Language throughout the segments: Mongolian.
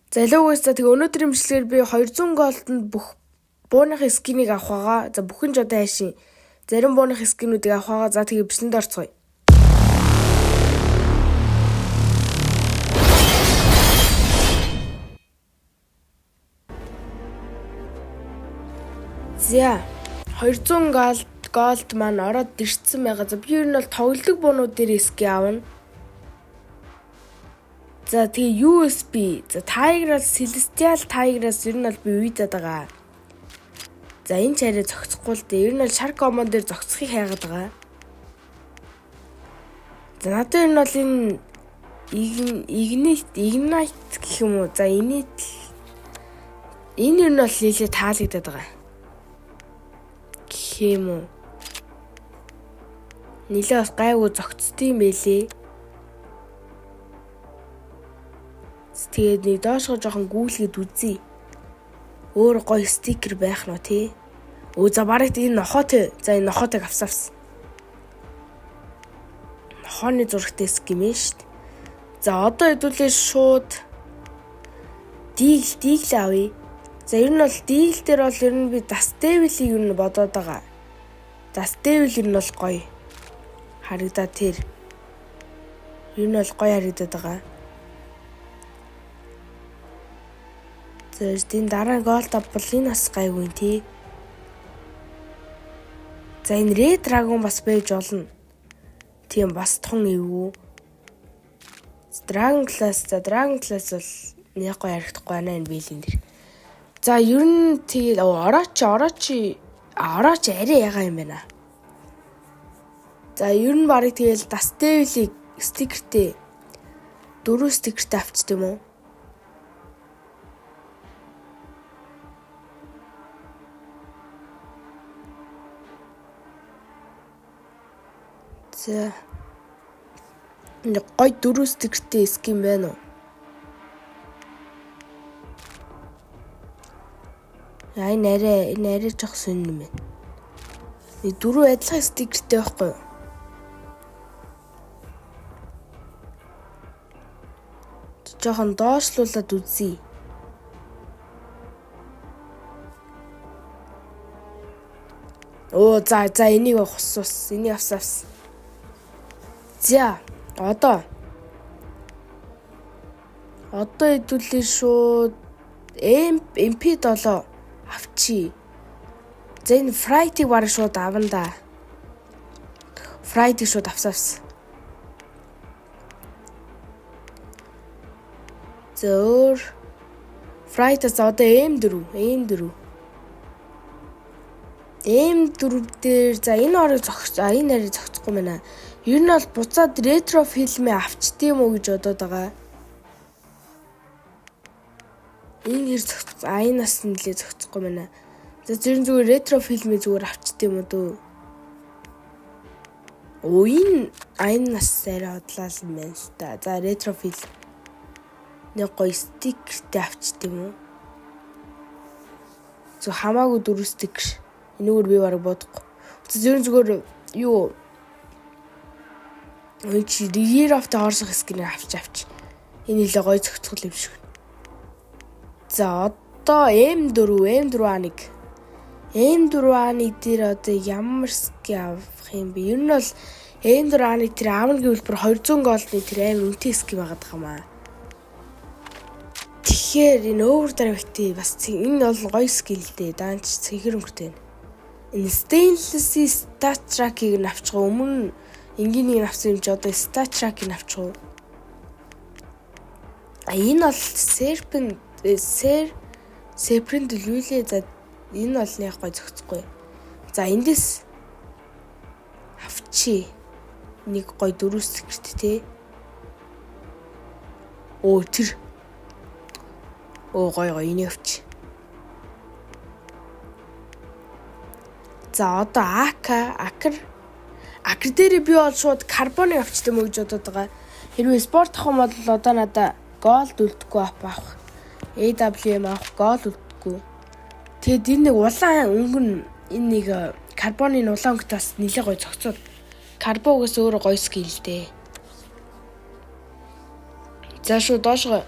За логоос за тэгээ өнөөдрийн бичлэгээр би 200 голдонд бүх бууных скинийг авах байгаа. За бүхэн ч одоо хайшин. Зарим бууных скинүүдийг авах байгаа. За тэгээ бичлэнд орцгоё. За 200 голд маань ороод ирсэн байгаа. За би ер нь бол тоглолдог буунууд дээр ски аавна. За тэгээ USB. За Tiger-аас Celestial Tiger-аас ер нь бол би үйдэд байгаа. За энэ чараа зогсохгүй л дээ. Ер нь бол Shark Common дээр зогсохыг хайгаад байгаа. За надад ер нь бол энэ Ignite гэх юм уу? За энэ ер нь бол нэлээд таалагдаад байгаа. Гэх юм уу? Нилээ бас гайгүй зогцдсон юм байлээ. Тэгээд нэг доошгоо жоохон гүйлгээд үзье. Өөр гоё стикер байх нь тий. За барыг энэ нохоотой. За энэ нохоотойг авсавс. Нохооны зурагтай ским ээ шүү дээ. За одоо хэдүүлээ шууд дийл авъя. За ер нь бол дийл дээр бол ер нь би Dust Devil-ийг ер нь бодоод байгаа. Dust Devil ер нь бол гоё харагдаад тэр. Ер нь бол гоё харагдаад байгаа. За энэ дараа голд авбал энэ бас гайгүй тий. За энэ Red Dragon бас байж болно. Тийм бас тун эвгүй. Dragon Class бол яг гоё харагдахгүй байна энэ биелэн дэр. За ер нь тэгэл орооч арай ягаа юм байна. За ер нь барыг тэгэл Dust Devil-ийг стикертэй 4 стикертэй авчт юм уу? За энэ гоё 4 стикертэй скин байна уу? Энэ арай жоох сонь юм байна. Энэ 4 адилхан стикертэй байхгүй юу? Жохон доошлуулад үзье. За энийг авсус. Энийг авсавс. За одоо хэдүүлээ шууд MP7 авчи. За энэ Friday бараг шууд авна да. Friday шууд авсавс. Зөөр Friday за одоо M4 дээр за энэ орыг энэ нарыг зогсохгүй байна. Ер нь бол буцаад ретро фильмээ авчт юм уу гэж бодоод байгаа. Энэ энэ нас нэлээ зогсохгүй байна. За зүгээр ретро фильмээ зүгээр авчт юм уу дөө. Энэ нас арай одлаа юм байна л та. За ретро фильм нэг гоё стикертэй авчт юм уу? Зөв хамаагүй 4 стикер. Энэгээр би бараг бодохгүй. Зүгээр юу Year of the Horse скинээ авч. Энэ нэлээ гоё зохицол юм шиг. За одоо M4A1 дээр одоо ямар ски авах юм бэ? Ер нь бол M4A1 тэр аавны хөлбөр 200 голдны тэр аим үнэтэй ски байгаад байгаа юм аа. Тэгэхээр энэ Overdrive-тэй бас энэ бол гоё ски л дээ. Даанч цэхэр өнгөтэй. Энэ Stainless Stat Track-ийг авчих өмнө энгийн авсан юм чи одоо Stat Track-ийг авчих. Энэ бол Serpent лүүлээ. За энэ бол яг гой зохицохгүй. За эндээс авчи. Нэг гой 4 стикерт тий. Тэр гой энийг авчи. За одоо Акр дээр би бол шууд карбоныг авчт юм уу гэж бодоод байгаа. Хэрвээ спорт авах юм бол одоо надаа голд үлдэхгүй авах. AWM авах гол үлдэхгүй. Тэгэд энэ нэг улаан өнгөн энэ нэг карбоны улаан өнгөтэй бас нэлээ гоё зохицол. Карбогоос өөрөө гоё скил дээ. За шүү доошгоо.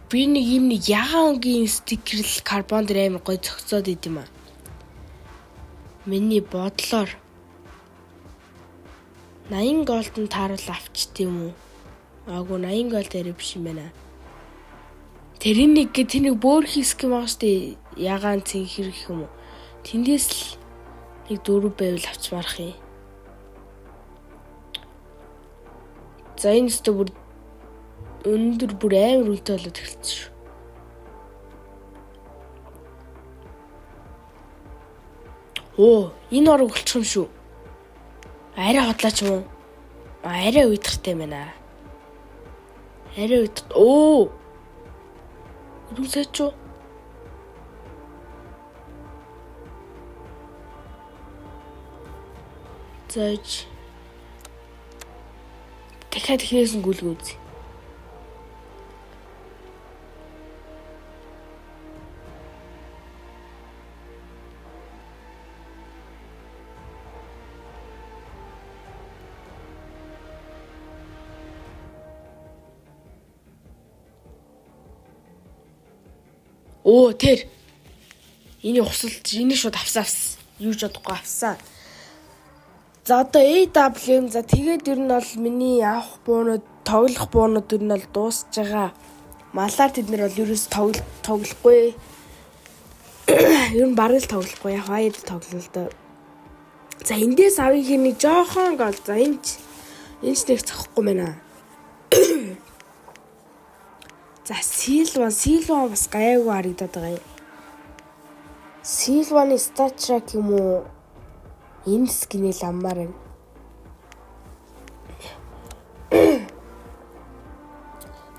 Би нэг юм нэг ягаангийн стикерл карбон дээр амар гоё зогсоод идэм аа. Миний бодлоор 80 голдон тааруул авчт юм уу? Аагүй 80 гол дээр биш юм байна. Тэрнийг бөөр хийсгэх юм аа штэ ягаан цэнх хэрэг юм уу? Тэндээс л нэг 4 байвал авчмаарах юм. За энэ өстө бүр өндөр бүр амар үнэтэй болоод эхэлсэн шүү. Оо, энэ орог болчих юм шүү. Арай хотлаач юм уу? Арай уйдгартай юм байна. Арай уйд. Оо. Үргэлжлэж юу? Зэж. Дахиад ихнээс нь гүйлгүү үз. Оо тэр энийг хусалж энийг шууд авсан. Юу ч бодохгүй авсан. За одоо AWM за тэгээд ер нь бол миний авах буунууд тоглох буунууд ер нь бол дуусж байгаа. Малаар тэд нар бол ерөөс тоглохгүй. Ер нь бараг л тоглохгүй. Яг хаяад тоглолоо л доо. За эндээс авъя гэхний жоохон гол. За энд нэг захгүй байна. За Силван бас гайгүй харагдаад байгаа юм. Силваны статрак юм уу? Энэ скинэл аммаар байна.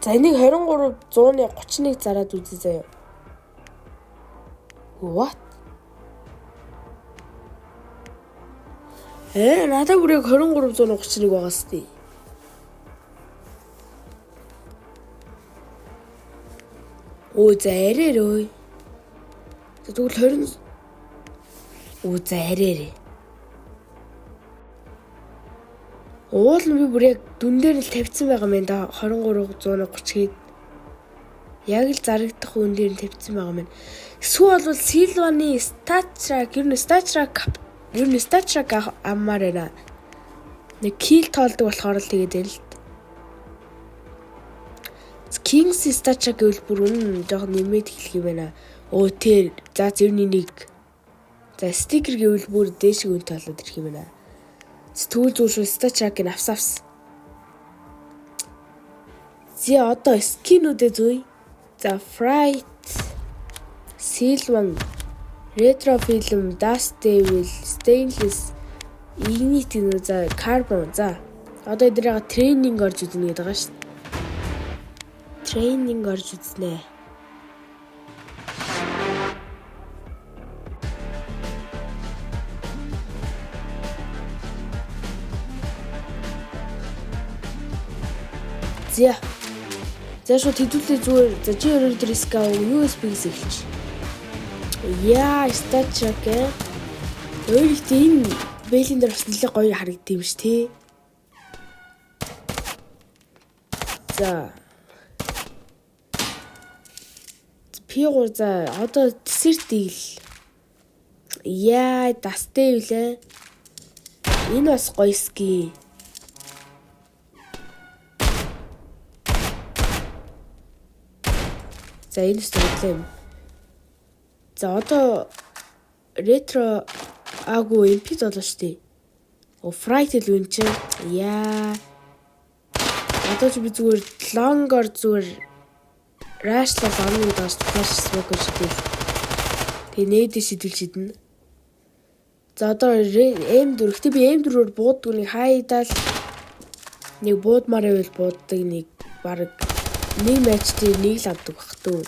За энийг 23 131 зараад үзье заяа. What? Надад бүрийг 23 131 байгаа сте. Оо за арайрөө. Тэгвэл 20. Оо за арайрээ. Уул нь би бүр яг дүн дээр л тавьсан байгаа юм да 23 130-ийг яг л зарагдах үн дээр нь тавьсан байгаа юм. Эсвэл бол Силваны статрак аммаар байна. Нэг кил тоолдог болохоор л тэгээд байл. Kings статрак гэвэл бүр үнэн жоохон нэмээд эхлэх юм байна. Оо тэр за зөвний нэг. За стикер гэвэл бүр дээшг үн тоолоод ирэх юм байна. Тэгвэл зүгээр статракийг авсавс. Зэ одоо скинүүдээ зүй. За Fright, Sylvan, Retro Film, Dust Devil, Stainless, Ignite за Carbon за. Одоо эднийгээ тренинг орж үзнэ гэдэг байгаа шүү. Тренинг орж үзнэ. За шууд хэдүүлээ зүгээр. За чи өөрөө дреск аа USB-ээс эхэлж. Яа, статрак. Өөрөлт энэ бэлэн дээр бас нэлээд гоё харагдсан юм ш тий. За. P3 за одоо десерт ил. Яа, дастэй үлээ. Энэ бас гоё ски. За энэ сэтлэм. За одоо ретро агуу MP болоо штий. Fright л үн чи. Яа. Одоо чи би зүгээр longer зүгээр рашлал амны доош флаш смок шидэл. Тэгээ нээдэ шидэл шиднэ. За одоо M4 гэхдээ би M4-оор бууддаг нэг хайдаал нэг буудмаар байвал бууддаг нэг баг нэг матч дээр нэг л авдаг бах төө.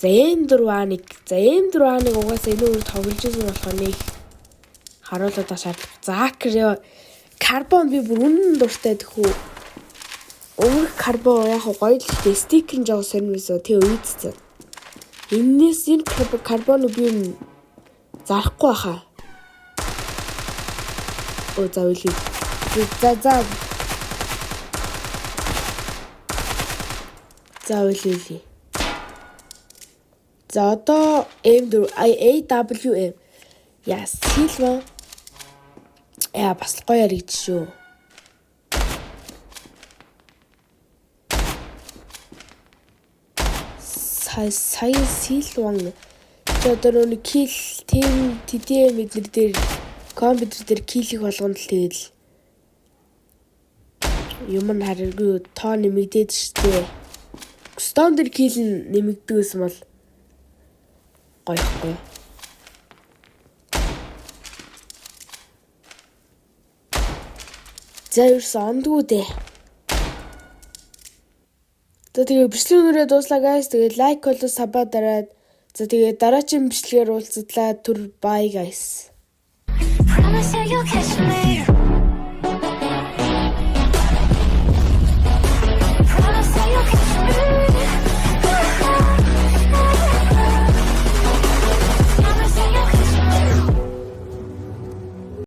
За M4-ыг угаасаа энэ өөр тоглож байгаа болохоор нэг харуулаад шаардлага. За карбон би бүр үнэн дуртай тэхүү. Өөр карбон яг гоё л дээ стикер нь жоо сонирмсоо тэг үйдсэн. Эннээс энэ карбон би зарахгүй баха. Оо за үгүй. За За үлээ. За одоо AWM. Яа Силва. Бас гоё яригдчих шүү. Сая Силван одоо нэг кил тим TDM эднэр дээр компьютер дээр килийг болгоно л тэгэл юм нь хараагүй тоо нэмэгдээд штэ. Стон дээр кил нэмэгддэг гэсэн бол гоё. За ерөөс ондгүй дээ. За тэгээ бичлэг өнөрөө дууслаа guys. Тэгээ лайк болоо сабаа дараад. За тэгээ дараагийн бичлэгээр уулзтлаа. Түр bye guys.